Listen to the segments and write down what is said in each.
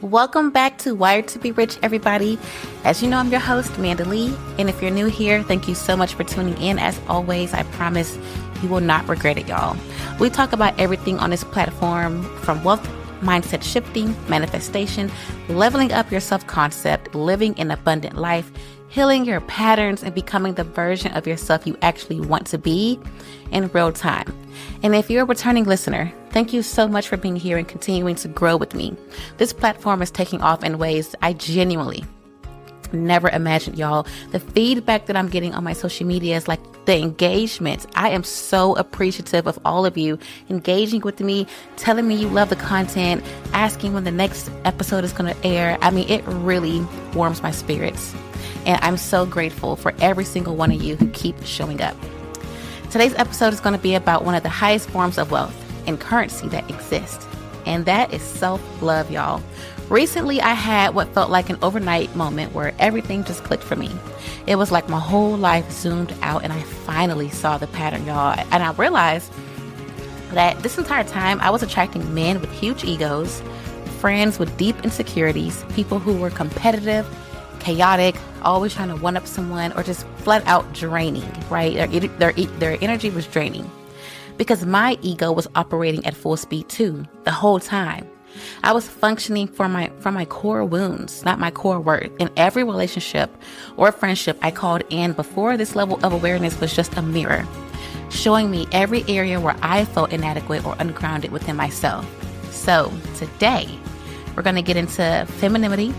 Welcome back to Wired to be Rich, everybody. As you know, I'm your host, Manda Lea. And if you're new here, thank you so much for tuning in. As always, I promise you will not regret it, y'all. We talk about everything on this platform from wealth mindset shifting, manifestation, leveling up your self-concept, living an abundant life, healing your patterns, and becoming the version of yourself you actually want to be in real time. And if you're a returning listener, thank you so much for being here and continuing to grow with me. This platform is taking off in ways I genuinely never imagined, y'all. The feedback that I'm getting on my social media is like the engagement. I am so appreciative of all of you engaging with me, telling me you love the content, asking when the next episode is going to air. I mean, it really warms my spirits. And I'm so grateful for every single one of you who keep showing up. Today's episode is going to be about one of the highest forms of wealth and currency that exists. And that is self-love, y'all. Recently, I had what felt like an overnight moment where everything just clicked for me. It was like my whole life zoomed out and I finally saw the pattern, y'all. And I realized that this entire time I was attracting men with huge egos, friends with deep insecurities, people who were competitive, chaotic, always trying to one-up someone, or just flat out draining, right? Their energy was draining because my ego was operating at full speed too, the whole time. I was functioning from my core wounds, not my core worth. In every relationship or friendship I called in before, this level of awareness was just a mirror, showing me every area where I felt inadequate or ungrounded within myself. So today, we're going to get into femininity,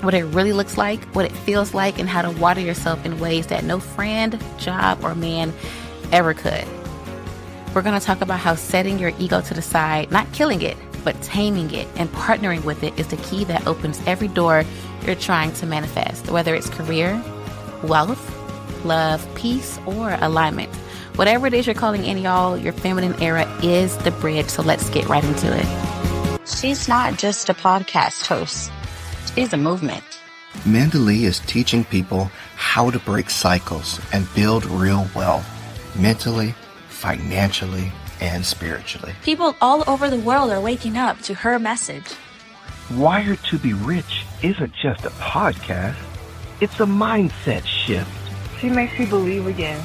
what it really looks like, what it feels like, and how to water yourself in ways that no friend, job, or man ever could. We're going to talk about how setting your ego to the side, not killing it, but taming it and partnering with it is the key that opens every door you're trying to manifest, whether it's career, wealth, love, peace, or alignment. Whatever it is you're calling in, y'all, your feminine era is the bridge. So let's get right into it. She's not just a podcast host. She's a movement. Manda Lea is teaching people how to break cycles and build real wealth, mentally, financially, and spiritually. People all over the world are waking up to her message. Wired to be Rich isn't just a podcast. It's a mindset shift. She makes you believe again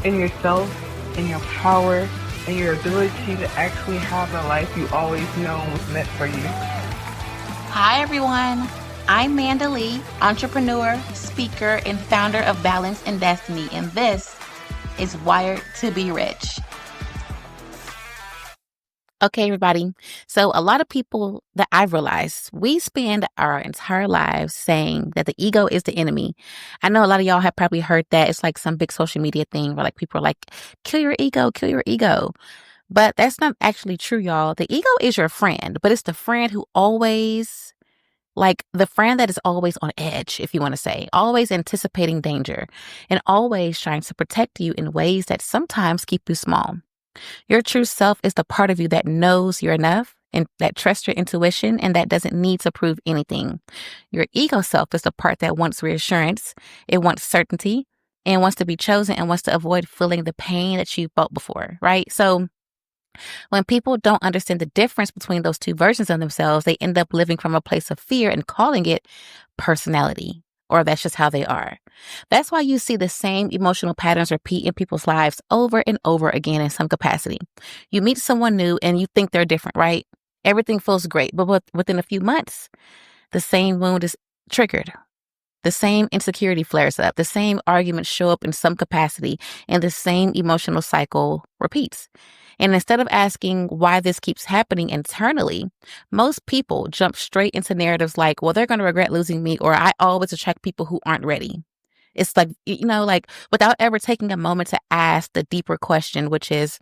in yourself, in your power, and your ability to actually have the life you always known was meant for you. Hi, everyone. I'm Manda Lea, entrepreneur, speaker, and founder of Balance and Destiny, and this is Wired to be Rich. Okay, everybody. So a lot of people that I've realized, we spend our entire lives saying that the ego is the enemy. I know a lot of y'all have probably heard that. It's like some big social media thing where like people are like, kill your ego, kill your ego. But that's not actually true, y'all. The ego is your friend, but it's the friend who always, like the friend that is always on edge, if you want to say, always anticipating danger and always trying to protect you in ways that sometimes keep you small. Your true self is the part of you that knows you're enough and that trusts your intuition and that doesn't need to prove anything. Your ego self is the part that wants reassurance, it wants certainty, and wants to be chosen and wants to avoid feeling the pain that you felt before, right? So when people don't understand the difference between those two versions of themselves, they end up living from a place of fear and calling it personality, or that's just how they are. That's why you see the same emotional patterns repeat in people's lives over and over again in some capacity. You meet someone new and you think they're different, right? Everything feels great, but within a few months, the same wound is triggered. The same insecurity flares up. The same arguments show up in some capacity, and the same emotional cycle repeats. And instead of asking why this keeps happening internally, most people jump straight into narratives like, well, they're going to regret losing me, or I always attract people who aren't ready. It's like, like without ever taking a moment to ask the deeper question, which is,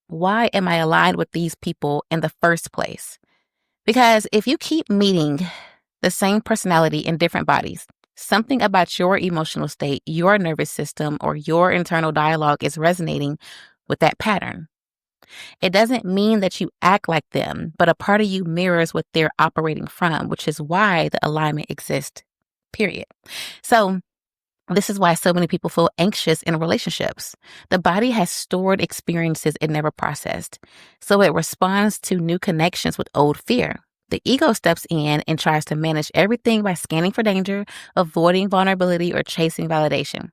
why am I aligned with these people in the first place? Because if you keep meeting the same personality in different bodies, something about your emotional state, your nervous system, or your internal dialogue is resonating with that pattern. It doesn't mean that you act like them, but a part of you mirrors what they're operating from, which is why the alignment exists, period. So this is why so many people feel anxious in relationships. The body has stored experiences it never processed, so it responds to new connections with old fear. The ego steps in and tries to manage everything by scanning for danger, avoiding vulnerability, or chasing validation.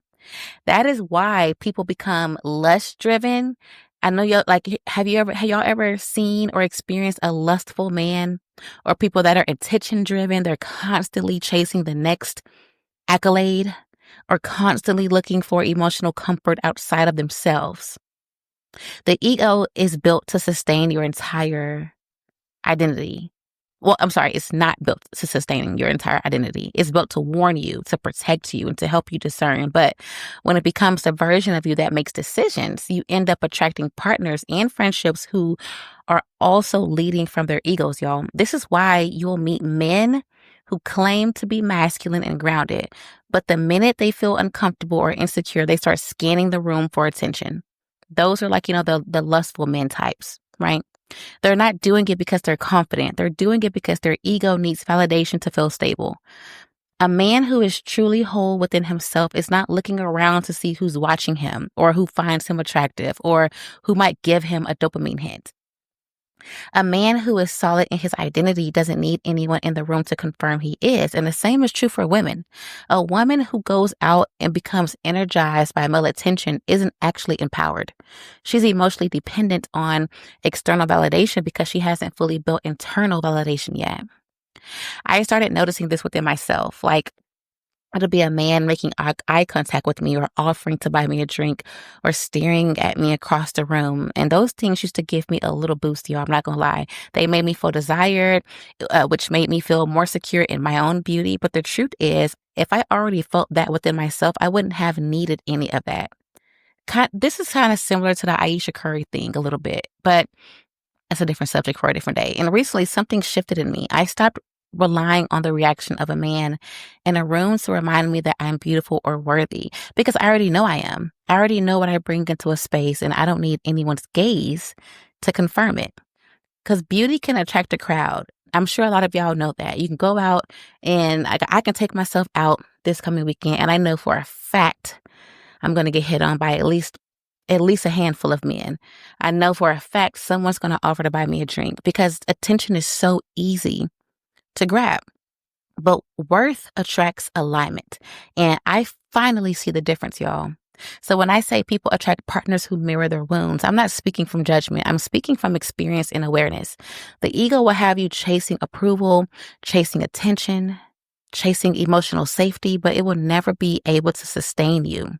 That is why people become lust driven. I know y'all have y'all ever seen or experienced a lustful man, or people that are attention driven? They're constantly chasing the next accolade or constantly looking for emotional comfort outside of themselves. The ego is built to sustain your entire identity. Well, I'm sorry, it's not built to sustaining your entire identity. It's built to warn you, to protect you, and to help you discern. But when it becomes the version of you that makes decisions, you end up attracting partners and friendships who are also leading from their egos, y'all. This is why you'll meet men who claim to be masculine and grounded, but the minute they feel uncomfortable or insecure, they start scanning the room for attention. Those are the lustful men types, right? They're not doing it because they're confident. They're doing it because their ego needs validation to feel stable. A man who is truly whole within himself is not looking around to see who's watching him or who finds him attractive or who might give him a dopamine hit. A man who is solid in his identity doesn't need anyone in the room to confirm he is. And the same is true for women. A woman who goes out and becomes energized by male attention isn't actually empowered. She's emotionally dependent on external validation because she hasn't fully built internal validation yet. I started noticing this within myself. Like, it'll be a man making eye contact with me or offering to buy me a drink or staring at me across the room. And those things used to give me a little boost, y'all. I'm not going to lie. They made me feel desired, which made me feel more secure in my own beauty. But the truth is, if I already felt that within myself, I wouldn't have needed any of that. This is kind of similar to the Aisha Curry thing a little bit, but that's a different subject for a different day. And recently, something shifted in me. I stopped relying on the reaction of a man in a room to remind me that I'm beautiful or worthy, because I already know I am. I already know what I bring into a space, and I don't need anyone's gaze to confirm it. Because beauty can attract a crowd. I'm sure a lot of y'all know that. You can go out, and I can take myself out this coming weekend, and I know for a fact I'm going to get hit on by at least a handful of men. I know for a fact someone's going to offer to buy me a drink, because attention is so easy to grab. But worth attracts alignment. And I finally see the difference, y'all. So when I say people attract partners who mirror their wounds, I'm not speaking from judgment. I'm speaking from experience and awareness. The ego will have you chasing approval, chasing attention, chasing emotional safety, but it will never be able to sustain you.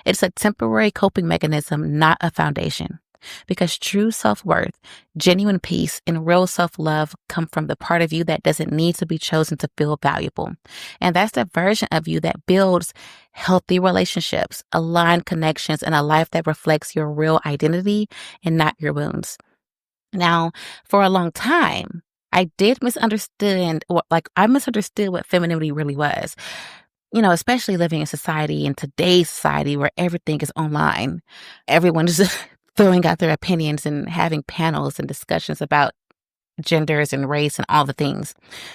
It's a temporary coping mechanism, not a foundation. Because true self-worth, genuine peace, and real self-love come from the part of you that doesn't need to be chosen to feel valuable. And that's the version of you that builds healthy relationships, aligned connections, and a life that reflects your real identity and not your wounds. Now, for a long time, I misunderstood what femininity really was. Especially living in society, in today's society where everything is online. Everyone is throwing out their opinions and having panels and discussions about genders and race and all the things.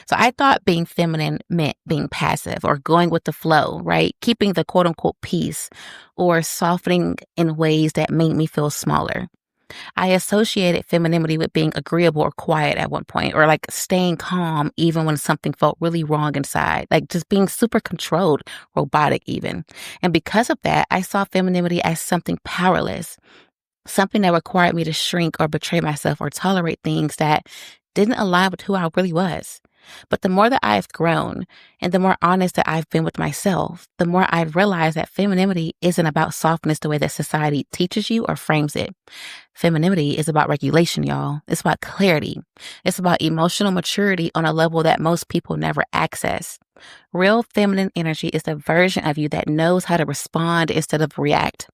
So I thought being feminine meant being passive or going with the flow, right? Keeping the quote unquote peace or softening in ways that made me feel smaller. I associated femininity with being agreeable or quiet at one point, or like staying calm even when something felt really wrong inside, like just being super controlled, robotic even. And because of that, I saw femininity as something powerless, something that required me to shrink or betray myself or tolerate things that didn't align with who I really was. But the more that I've grown and the more honest that I've been with myself, the more I've realized that femininity isn't about softness the way that society teaches you or frames it. Femininity is about regulation, y'all. It's about clarity. It's about emotional maturity on a level that most people never access. Real feminine energy is the version of you that knows how to respond instead of react.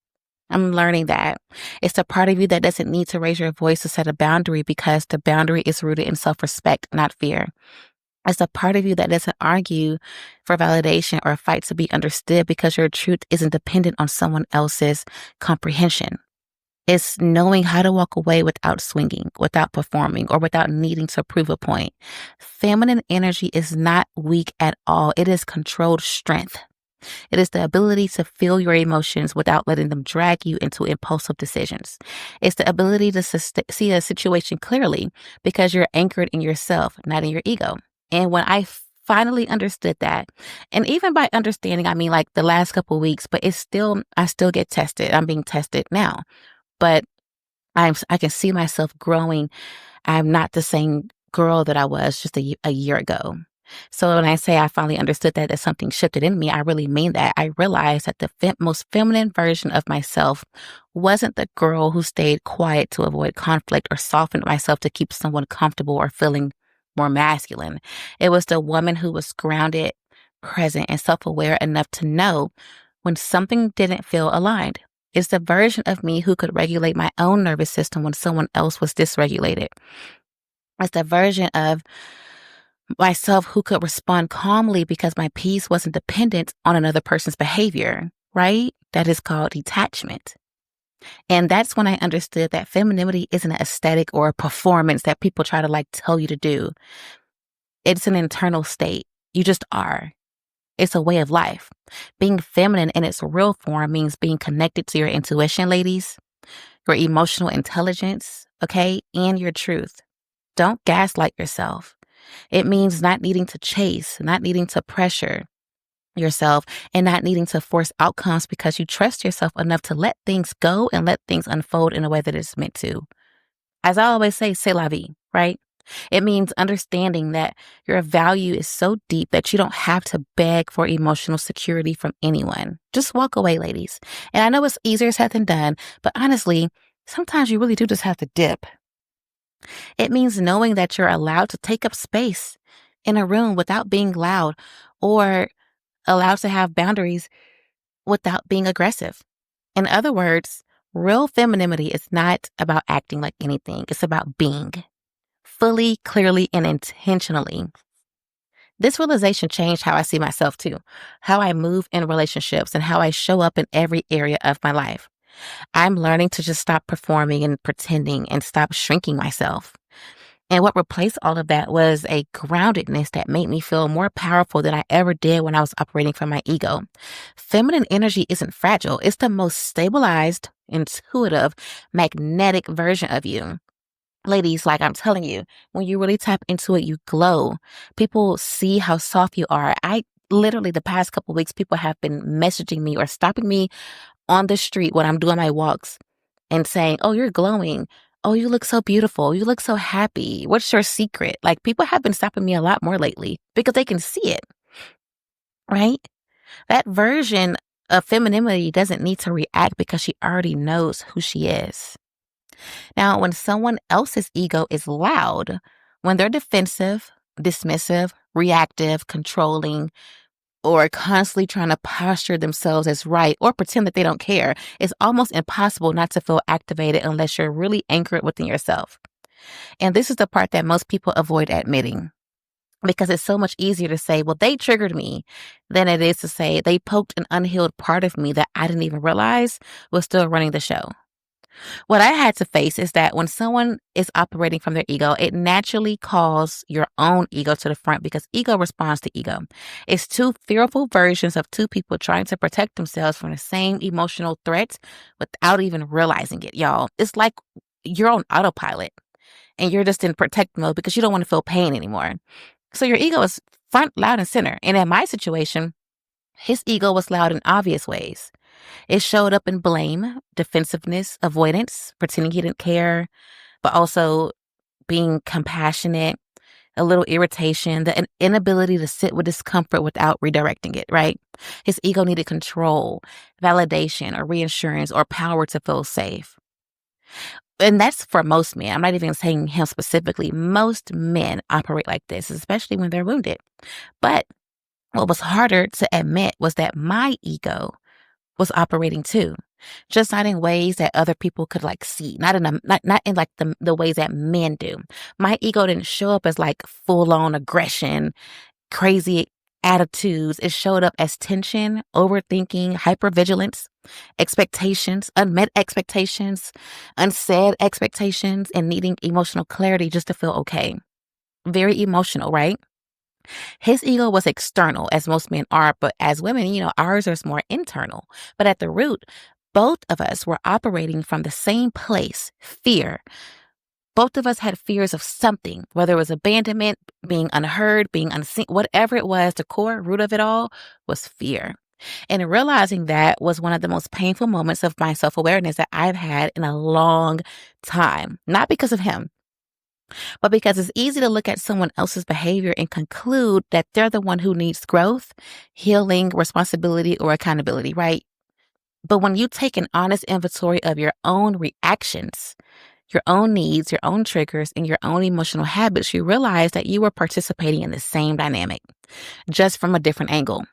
I'm learning that. It's the part of you that doesn't need to raise your voice to set a boundary because the boundary is rooted in self-respect, not fear. It's a part of you that doesn't argue for validation or fight to be understood because your truth isn't dependent on someone else's comprehension. It's knowing how to walk away without swinging, without performing, or without needing to prove a point. Feminine energy is not weak at all. It is controlled strength. It is the ability to feel your emotions without letting them drag you into impulsive decisions. It's the ability to see a situation clearly because you're anchored in yourself, not in your ego. And when I finally understood that, and even by understanding, I mean like the last couple of weeks, but I still get tested. I'm being tested now, but I can see myself growing. I'm not the same girl that I was just a year ago. So when I say I finally understood that something shifted in me, I really mean that. I realized that the most feminine version of myself wasn't the girl who stayed quiet to avoid conflict or softened myself to keep someone comfortable or feeling more masculine. It was the woman who was grounded, present, and self-aware enough to know when something didn't feel aligned. It's the version of me who could regulate my own nervous system when someone else was dysregulated. It's the version of myself who could respond calmly because my peace wasn't dependent on another person's behavior, right? That is called detachment. And that's when I understood that femininity isn't an aesthetic or a performance that people try to like tell you to do. It's an internal state. You just are. It's a way of life. Being feminine in its real form means being connected to your intuition, ladies, your emotional intelligence, okay, and your truth. Don't gaslight yourself. It means not needing to chase, not needing to pressure yourself, and not needing to force outcomes because you trust yourself enough to let things go and let things unfold in a way that it's meant to. As I always say, c'est la vie, right? It means understanding that your value is so deep that you don't have to beg for emotional security from anyone. Just walk away, ladies. And I know it's easier said than done, but honestly, sometimes you really do just have to dip. It means knowing that you're allowed to take up space in a room without being loud or allowed to have boundaries without being aggressive. In other words, real femininity is not about acting like anything. It's about being fully, clearly, and intentionally. This realization changed how I see myself too, how I move in relationships, and how I show up in every area of my life. I'm learning to just stop performing and pretending and stop shrinking myself. And what replaced all of that was a groundedness that made me feel more powerful than I ever did when I was operating from my ego. Feminine energy isn't fragile. It's the most stabilized, intuitive, magnetic version of you. Ladies, like I'm telling you, when you really tap into it, you glow. People see how soft you are. I literally, the past couple of weeks, people have been messaging me or stopping me on the street when I'm doing my walks and saying, "Oh, you're glowing. Oh, you look so beautiful. You look so happy. What's your secret?" Like people have been stopping me a lot more lately because they can see it, right? That version of femininity doesn't need to react because she already knows who she is. Now, when someone else's ego is loud, when they're defensive, dismissive, reactive, controlling, or constantly trying to posture themselves as right or pretend that they don't care, it's almost impossible not to feel activated unless you're really anchored within yourself. And this is the part that most people avoid admitting because it's so much easier to say, well, they triggered me than it is to say they poked an unhealed part of me that I didn't even realize was still running the show. What I had to face is that when someone is operating from their ego, it naturally calls your own ego to the front because ego responds to ego. It's two fearful versions of two people trying to protect themselves from the same emotional threats without even realizing it, y'all. It's like you're on autopilot and you're just in protect mode because you don't want to feel pain anymore. So your ego is front, loud, and center. And in my situation, his ego was loud in obvious ways. It showed up in blame, defensiveness, avoidance, pretending he didn't care, but also being compassionate, a little irritation, the inability to sit with discomfort without redirecting it, right? His ego needed control, validation, or reassurance, or power to feel safe. And that's for most men. I'm not even saying him specifically. Most men operate like this, especially when they're wounded. But what was harder to admit was that my ego was operating too, just not in ways that other people could like see, not in like the ways that men do. My ego didn't show up as like full on aggression, crazy attitudes. It showed up as tension, overthinking, hypervigilance, expectations, unmet expectations, unsaid expectations, and needing emotional clarity just to feel okay. Very emotional, right? His ego was external, as most men are, but as women, ours is more internal. But at the root, both of us were operating from the same place, fear. Both of us had fears of something, whether it was abandonment, being unheard, being unseen, whatever it was, the core root of it all was fear. And realizing that was one of the most painful moments of my self-awareness that I've had in a long time. Not because of him, but because it's easy to look at someone else's behavior and conclude that they're the one who needs growth, healing, responsibility, or accountability, right? But when you take an honest inventory of your own reactions, your own needs, your own triggers, and your own emotional habits, you realize that you were participating in the same dynamic, just from a different angle.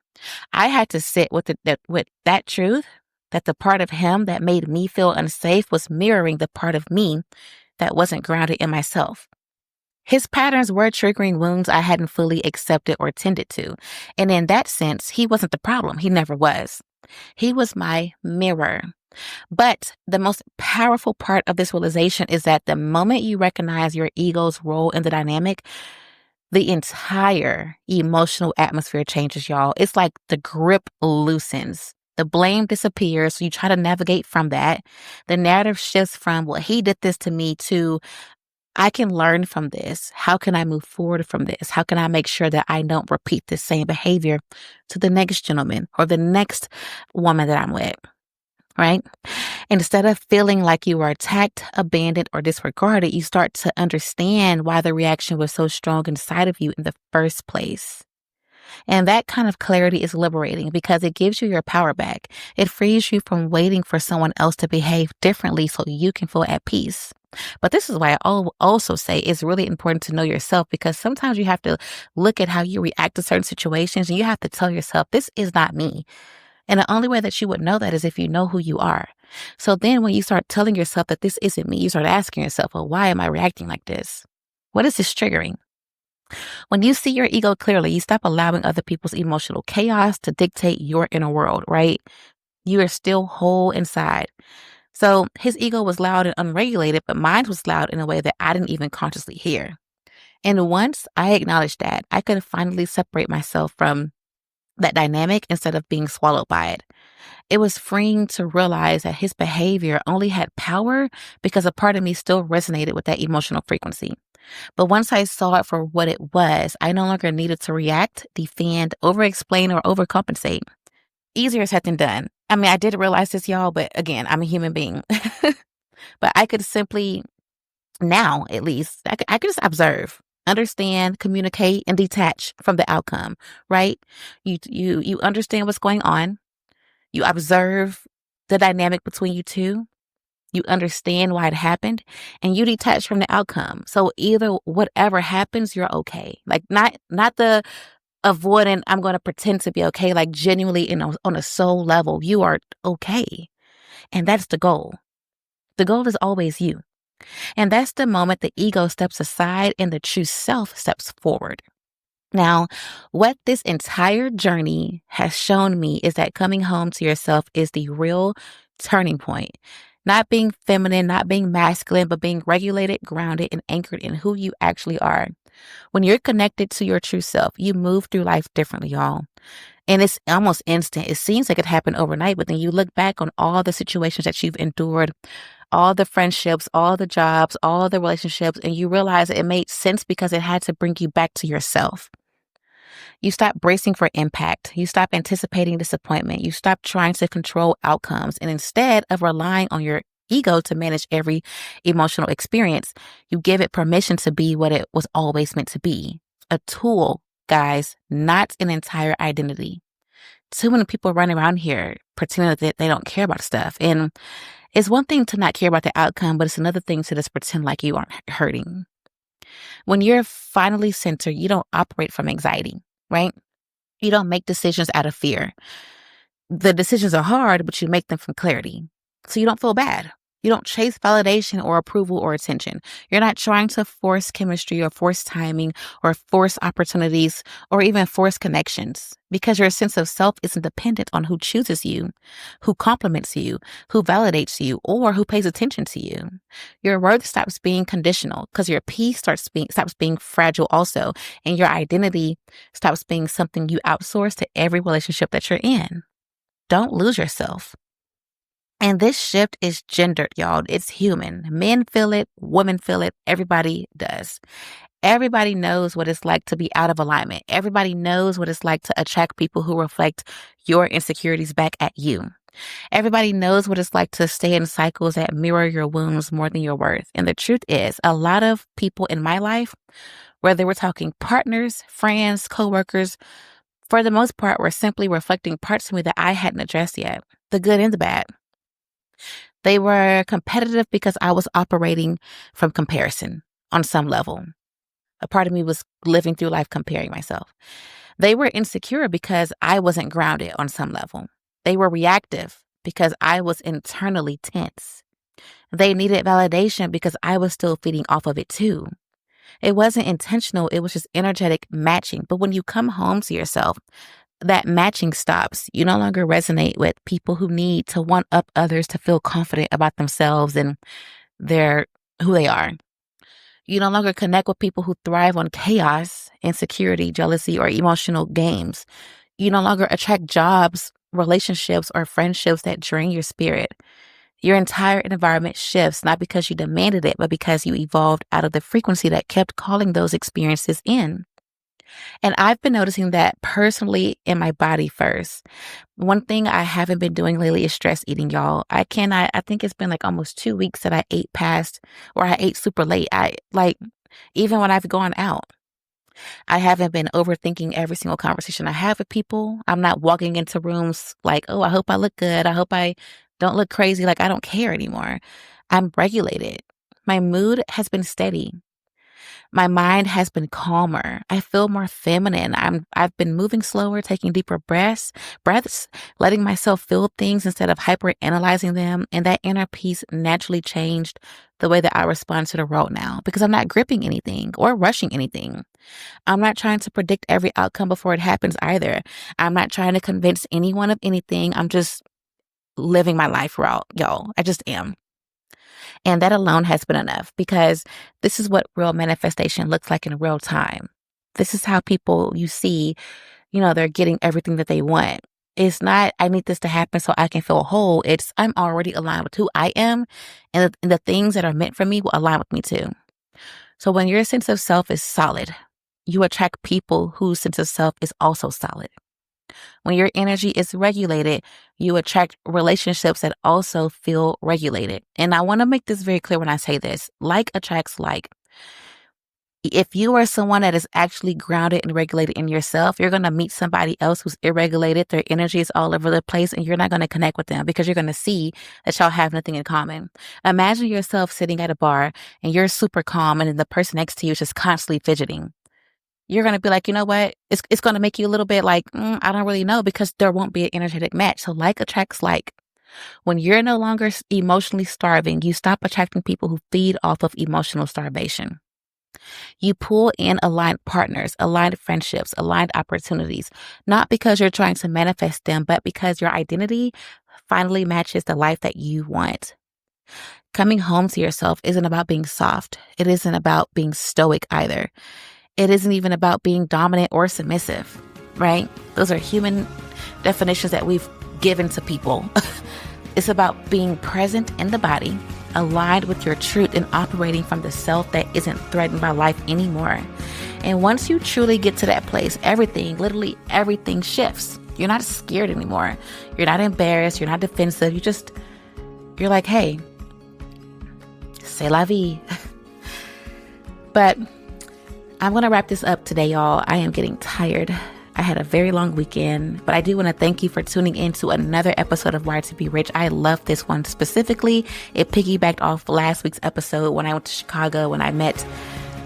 I had to sit with that truth, that the part of him that made me feel unsafe was mirroring the part of me that wasn't grounded in myself. His patterns were triggering wounds I hadn't fully accepted or tended to. And in that sense, he wasn't the problem. He never was. He was my mirror. But the most powerful part of this realization is that the moment you recognize your ego's role in the dynamic, the entire emotional atmosphere changes, y'all. It's like the grip loosens. The blame disappears. So you try to navigate from that. The narrative shifts from, well, he did this to me, to I can learn from this. How can I move forward from this? How can I make sure that I don't repeat the same behavior to the next gentleman or the next woman that I'm with? Right? Instead of feeling like you were attacked, abandoned, or disregarded, you start to understand why the reaction was so strong inside of you in the first place. And that kind of clarity is liberating because it gives you your power back. It frees you from waiting for someone else to behave differently so you can feel at peace. But this is why I also say it's really important to know yourself, because sometimes you have to look at how you react to certain situations and you have to tell yourself, this is not me. And the only way that you would know that is if you know who you are. So then when you start telling yourself that this isn't me, you start asking yourself, well, why am I reacting like this? What is this triggering? When you see your ego clearly, you stop allowing other people's emotional chaos to dictate your inner world, right? You are still whole inside. So his ego was loud and unregulated, but mine was loud in a way that I didn't even consciously hear. And once I acknowledged that, I could finally separate myself from that dynamic instead of being swallowed by it. It was freeing to realize that his behavior only had power because a part of me still resonated with that emotional frequency. But once I saw it for what it was, I no longer needed to react, defend, over-explain, or overcompensate. Easier said than done. I mean, I did realize this, y'all, but again, I'm a human being. But I could simply, now at least, I could just observe, understand, communicate, and detach from the outcome, right? You understand what's going on. You observe the dynamic between you two. You understand why it happened, and you detach from the outcome. So either whatever happens, you're okay. Like not the avoidant, I'm going to pretend to be okay, like genuinely on a soul level, you are okay. And that's the goal. The goal is always you. And that's the moment the ego steps aside and the true self steps forward. Now, what this entire journey has shown me is that coming home to yourself is the real turning point. Not being feminine, not being masculine, but being regulated, grounded, and anchored in who you actually are. When you're connected to your true self, you move through life differently, y'all. And it's almost instant. It seems like it happened overnight, but then you look back on all the situations that you've endured, all the friendships, all the jobs, all the relationships, and you realize that it made sense because it had to bring you back to yourself. You stop bracing for impact. You stop anticipating disappointment. You stop trying to control outcomes. And instead of relying on your ego to manage every emotional experience, you give it permission to be what it was always meant to be. A tool, guys, not an entire identity. Too many people run around here pretending that they don't care about stuff. And it's one thing to not care about the outcome, but it's another thing to just pretend like you aren't hurting. When you're finally centered, you don't operate from anxiety, right? You don't make decisions out of fear. The decisions are hard, but you make them from clarity. So you don't feel bad. You don't chase validation or approval or attention. You're not trying to force chemistry or force timing or force opportunities or even force connections, because your sense of self isn't dependent on who chooses you, who compliments you, who validates you, or who pays attention to you. Your worth stops being conditional because your peace stops being fragile also, and your identity stops being something you outsource to every relationship that you're in. Don't lose yourself. And this shift is gendered, y'all. It's human. Men feel it, women feel it, everybody does. Everybody knows what it's like to be out of alignment. Everybody knows what it's like to attract people who reflect your insecurities back at you. Everybody knows what it's like to stay in cycles that mirror your wounds more than your worth. And the truth is, a lot of people in my life, whether we're talking partners, friends, coworkers, for the most part, were simply reflecting parts of me that I hadn't addressed yet, the good and the bad. They were competitive because I was operating from comparison on some level. A part of me was living through life comparing myself. They were insecure because I wasn't grounded on some level. They were reactive because I was internally tense. They needed validation because I was still feeding off of it too. It wasn't intentional. It was just energetic matching. But when you come home to yourself, that matching stops. You no longer resonate with people who need to one up others to feel confident about themselves and who they are. You no longer connect with people who thrive on chaos, insecurity, jealousy, or emotional games. You no longer attract jobs, relationships, or friendships that drain your spirit. Your entire environment shifts, not because you demanded it, but because you evolved out of the frequency that kept calling those experiences in. And I've been noticing that personally in my body first. One thing I haven't been doing lately is stress eating, y'all. I think it's been like almost 2 weeks that I ate super late. Even when I've gone out, I haven't been overthinking every single conversation I have with people. I'm not walking into rooms like, oh, I hope I look good. I hope I don't look crazy. Like I don't care anymore. I'm regulated. My mood has been steady. My mind has been calmer. I feel more feminine. I've been moving slower, taking deeper breaths, letting myself feel things instead of hyper analyzing them. And that inner peace naturally changed the way that I respond to the world now, because I'm not gripping anything or rushing anything. I'm not trying to predict every outcome before it happens either. I'm not trying to convince anyone of anything. I'm just living my life raw, y'all. I just am. And that alone has been enough, because this is what real manifestation looks like in real time. This is how people you see, they're getting everything that they want. It's not, I need this to happen so I can feel whole. It's, I'm already aligned with who I am, and the things that are meant for me will align with me too. So when your sense of self is solid, you attract people whose sense of self is also solid. When your energy is regulated, you attract relationships that also feel regulated. And I want to make this very clear when I say this. Like attracts like. If you are someone that is actually grounded and regulated in yourself, you're going to meet somebody else who's irregulated. Their energy is all over the place, and you're not going to connect with them because you're going to see that y'all have nothing in common. Imagine yourself sitting at a bar and you're super calm, and then the person next to you is just constantly fidgeting. You're going to be like, you know what? It's going to make you a little bit like, I don't really know, because there won't be an energetic match. So like attracts like. When you're no longer emotionally starving, you stop attracting people who feed off of emotional starvation. You pull in aligned partners, aligned friendships, aligned opportunities, not because you're trying to manifest them, but because your identity finally matches the life that you want. Coming home to yourself isn't about being soft. It isn't about being stoic either. It isn't even about being dominant or submissive, right? Those are human definitions that we've given to people. It's about being present in the body, aligned with your truth, and operating from the self that isn't threatened by life anymore. And once you truly get to that place, literally everything shifts. You're not scared anymore. You're not embarrassed. You're not defensive. You're like, hey, c'est la vie. But I'm going to wrap this up today, y'all. I am getting tired. I had a very long weekend, but I do want to thank you for tuning in to another episode of Wired to Be Rich. I love this one specifically. It piggybacked off last week's episode when I went to Chicago and I met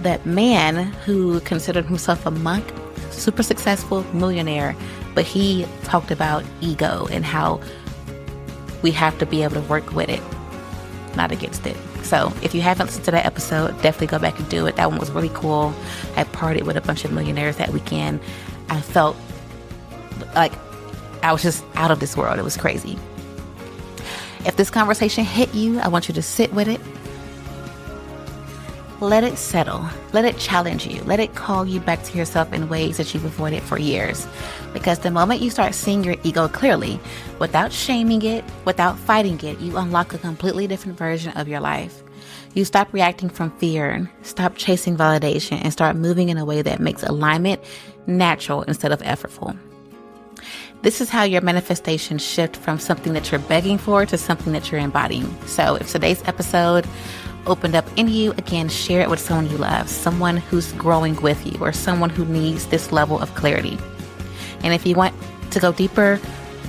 that man who considered himself a monk, super successful millionaire, but he talked about ego and how we have to be able to work with it. not against it. So if you haven't listened to that episode, definitely go back and do it. That one was really cool. I partied with a bunch of millionaires that weekend. I felt like I was just out of this world. It was crazy. If this conversation hit you, I want you to sit with it. Let it settle. Let it challenge you. Let it call you back to yourself in ways that you've avoided for years. Because the moment you start seeing your ego clearly, without shaming it, without fighting it, you unlock a completely different version of your life. You stop reacting from fear, stop chasing validation, and start moving in a way that makes alignment natural instead of effortful. This is how your manifestations shift from something that you're begging for to something that you're embodying. So if today's episode opened up in you, again, share it with someone you love, someone who's growing with you, or someone who needs this level of clarity. And if you want to go deeper,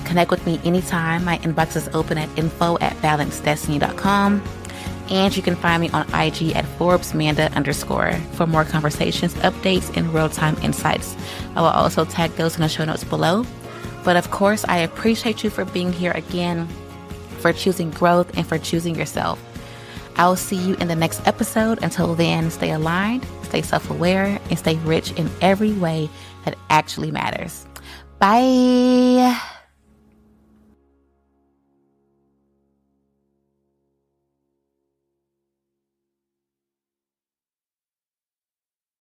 connect with me anytime. My inbox is open at info@balancedestiny.com. And you can find me on IG at ForbesManda_ for more conversations, updates, and real-time insights. I will also tag those in the show notes below. But of course, I appreciate you for being here again, for choosing growth, and for choosing yourself. I will see you in the next episode. Until then, stay aligned, stay self-aware, and stay rich in every way that actually matters. Bye.